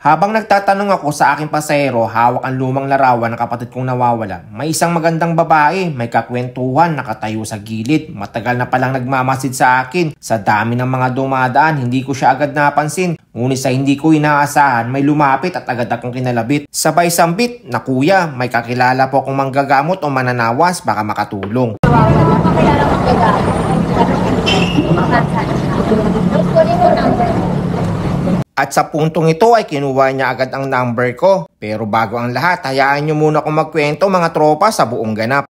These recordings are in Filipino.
Habang nagtatanong ako sa aking pasahero, hawak ang lumang larawan ng kapatid kong nawawala. May isang magandang babae, may kakwentuhan, nakatayo sa gilid. Matagal na palang nagmamasid sa akin. Sa dami ng mga dumadaan, hindi ko siya agad napansin. Ngunit sa hindi ko inaasahan, may lumapit at agad akong kinalabit. Sabay sambit na, "Kuya, may kakilala po akong manggagamot o mananawas, baka makatulong." At sa puntong ito ay kinuha niya agad ang number ko. Pero bago ang lahat, hayaan niyo muna akong magkwento mga tropa sa buong ganap.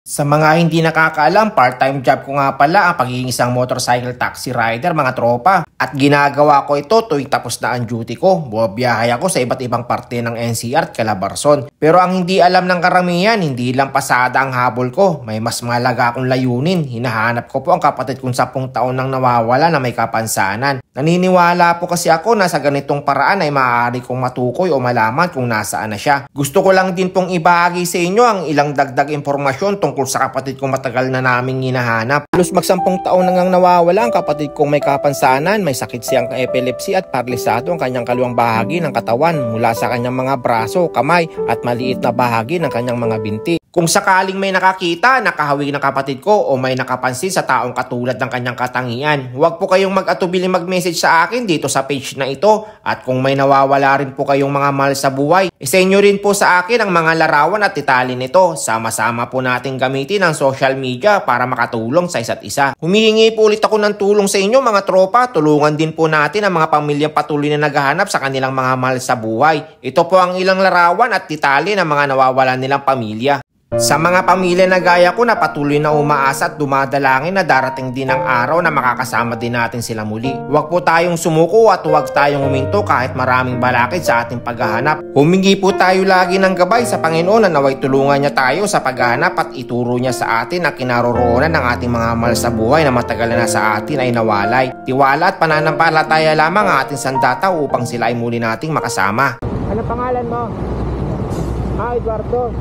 Sa mga hindi nakakaalam, part-time job ko nga pala ang pagiging isang motorcycle taxi rider mga tropa. At ginagawa ko ito tuwing tapos na ang duty ko. Bumabiyahe ako sa iba't ibang parte ng NCR at Calabarzon. Pero ang hindi alam ng karamihan, hindi lang pasada ang habol ko. May mas malaga akong layunin. Hinahanap ko po ang kapatid kong 10 taon nang nawawala na may kapansanan. Naniniwala po kasi ako na sa ganitong paraan ay maaari kong matukoy o malaman kung nasaan na siya. Gusto ko lang din pong ibahagi sa inyo ang ilang dagdag impormasyon tungkol sa kapatid kong matagal na naming hinahanap. Halos mag-10 taon nang nawawala ang kapatid kong may kapansanan. May sakit siyang epilepsy at paralisado ang kanyang kaliwang bahagi ng katawan mula sa kanyang mga braso, kamay at maliit na bahagi ng kanyang mga binti. Kung sakaling may nakakita, nakahawig ng kapatid ko o may nakapansin sa taong katulad ng kanyang katangian, huwag po kayong mag-atubili mag-message sa akin dito sa page na ito. At kung may nawawala rin po kayong mga mahal sa buhay, isenyo rin po sa akin ang mga larawan at detalye nito. Sama-sama po natin gamitin ang social media para makatulong sa isa't isa. Humihingi po ulit ako ng tulong sa inyo mga tropa. Tulungan din po natin ang mga pamilyang patuloy na naghahanap sa kanilang mga mahal sa buhay. Ito po ang ilang larawan at detalye ng mga nawawalan nilang pamilya. Sa mga pamilya na gaya ko na patuloy na umaasa at dumadalangin na darating din ang araw na makakasama din natin sila muli. Huwag po tayong sumuko at huwag tayong huminto kahit maraming balakid sa ating paghahanap. Humingi po tayo lagi ng gabay sa Panginoon na naway tulungan niya tayo sa paghahanap at ituro niya sa atin ang kinaroroonan ng ating mga mahal sa buhay na matagal na sa atin ay nawalay. Tiwala at pananampalataya lamang ang ating sandata upang sila ay muli nating makasama. Ano pangalan mo? Eduardo.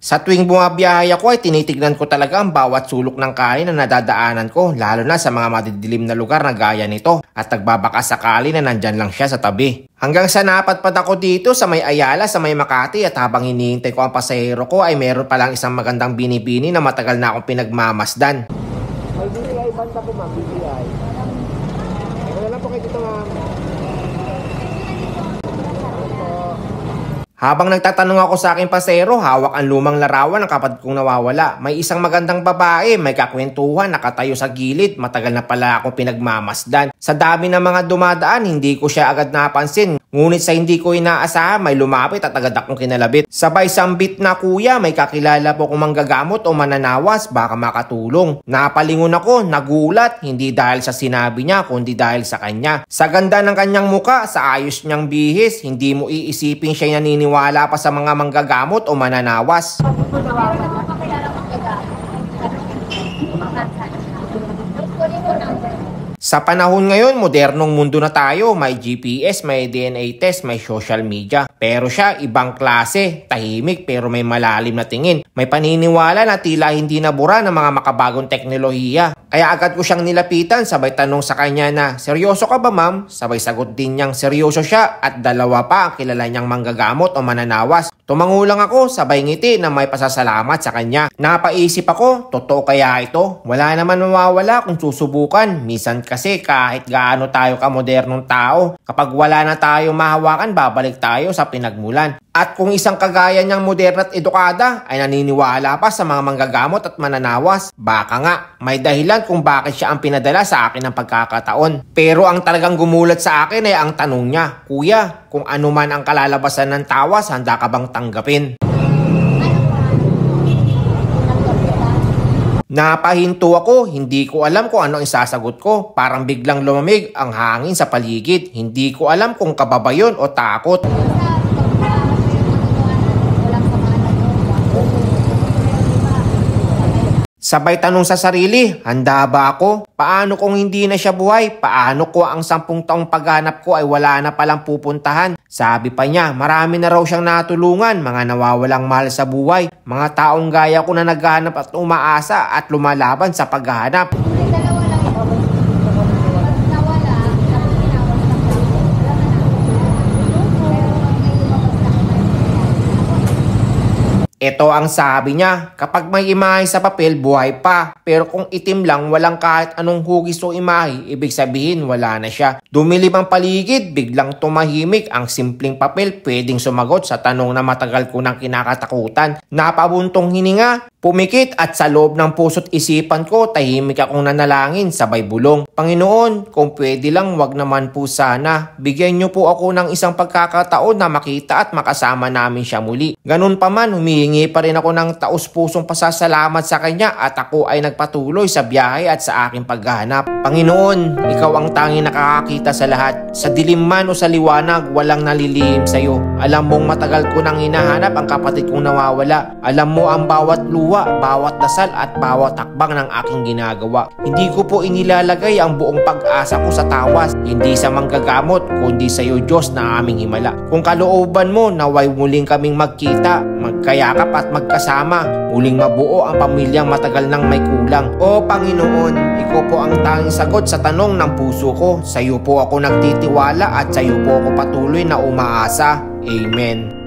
Sa tuwing bumabiyahe ako ay tinitignan ko talaga ang bawat sulok ng kanin na nadadaanan ko, lalo na sa mga madidilim na lugar na gaya nito, at nagbabaka sakali na nandyan lang siya sa tabi. Hanggang sa napadpad ako dito sa may Ayala sa may Makati at habang hinihintay ko ang pasahero ko ay meron palang isang magandang binibini na matagal na akong pinagmamasdan. May BPI banda po ma'am, BPI. Wala lang po kayo dito ma'am. Habang nagtatanong ako sa aking pasero, hawak ang lumang larawan ng kapatid kong nawawala. May isang magandang babae, may kakwentuhan, nakatayo sa gilid. Matagal na pala akong pinagmamasdan. Sa dami ng mga dumadaan, hindi ko siya agad napansin. Ngunit sa hindi ko inaasahan, may lumapit at agad akong kinalabit. Sabay sambit na, "Kuya, may kakilala po kung manggagamot o mananawas, baka makatulong." Napalingon ako, nagulat, hindi dahil sa sinabi niya, kundi dahil sa kanya. Sa ganda ng kanyang muka, sa ayos niyang bihis, hindi mo iisipin siya naniniwala pa sa mga manggagamot o mananawas. Sa panahon ngayon, modernong mundo na tayo. May GPS, may DNA test, may social media. Pero siya, ibang klase. Tahimik pero may malalim na tingin. May paniniwala na tila hindi nabura ng mga makabagong teknolohiya. Kaya agad ko siyang nilapitan, sabay tanong sa kanya na, "Seryoso ka ba ma'am?" Sabay sagot din niyang seryoso siya at dalawa pa ang kilala niyang manggagamot o mananawas. Tumangulang ako, sabay ngiti na may pasasalamat sa kanya. Napaisip ako, totoo kaya ito? Wala naman mawawala kung susubukan. Minsan kasi kahit gaano tayo kamodernong tao, kapag wala na tayo mahawakan, babalik tayo sa pinagmulan. At kung isang kagaya niyang moderna at edukada ay naniniwala pa sa mga manggagamot at mananawas, baka nga may dahilan kung bakit siya ang pinadala sa akin ng pagkakataon. Pero ang talagang gumulat sa akin ay ang tanong niya, "Kuya, kung ano man ang kalalabasan ng tawas, handa ka bang tanggapin?" Napahinto ako, hindi ko alam kung ano ang isasagot ko. Parang biglang lumamig ang hangin sa paligid. Hindi ko alam kung kaba ba yun o takot. Sabay tanong sa sarili, handa ba ako? Paano kung hindi na siya buhay? Paano ko ang 10 taong paghanap ko ay wala na palang pupuntahan? Sabi pa niya, marami na raw siyang natulungan, mga nawawalang mahal sa buhay, mga taong gaya ko na naghahanap at umaasa at lumalaban sa paghahanap. Ito ang sabi niya, kapag may imahe sa papel, buhay pa. Pero kung itim lang, walang kahit anong hugis o imahe, ibig sabihin wala na siya. Dumilim ang paligid, biglang tumahimik. Ang simpleng papel pwedeng sumagot sa tanong na matagal ko nang kinakatakutan. Napabuntong hininga, pumikit at sa loob ng puso't isipan ko, tahimik akong nanalangin sabay bulong. Panginoon, kung pwede lang wag naman po sana. Bigyan niyo po ako ng isang pagkakataon na makita at makasama namin siya muli. Ganun pa man, humihingi pa rin ako ng taus-pusong pasasalamat sa kanya at ako ay nagpatuloy sa biyahe at sa aking paghahanap. Panginoon, ikaw ang tanging nakakakita sa lahat. Sa dilim man o sa liwanag, walang nalilihim sa iyo. Alam mong matagal ko nang hinahanap ang kapatid kong nawawala. Alam mo ang bawat luha, bawat dasal at bawat takbang ng aking ginagawa. Hindi ko po inilalagay ang buong pag-asa ko sa tawas, hindi sa manggagamot, kundi sa iyo Diyos na aming himala. Kung kalooban mo, naway muling kaming magkita, magkayakap at magkasama, muling mabuo ang pamilyang matagal nang may kulang. O Panginoon, ikaw po ang tanging sagot sa tanong ng puso ko. Sa iyo po ako nagtitiwala at sa iyo po ako patuloy na umaasa. Amen.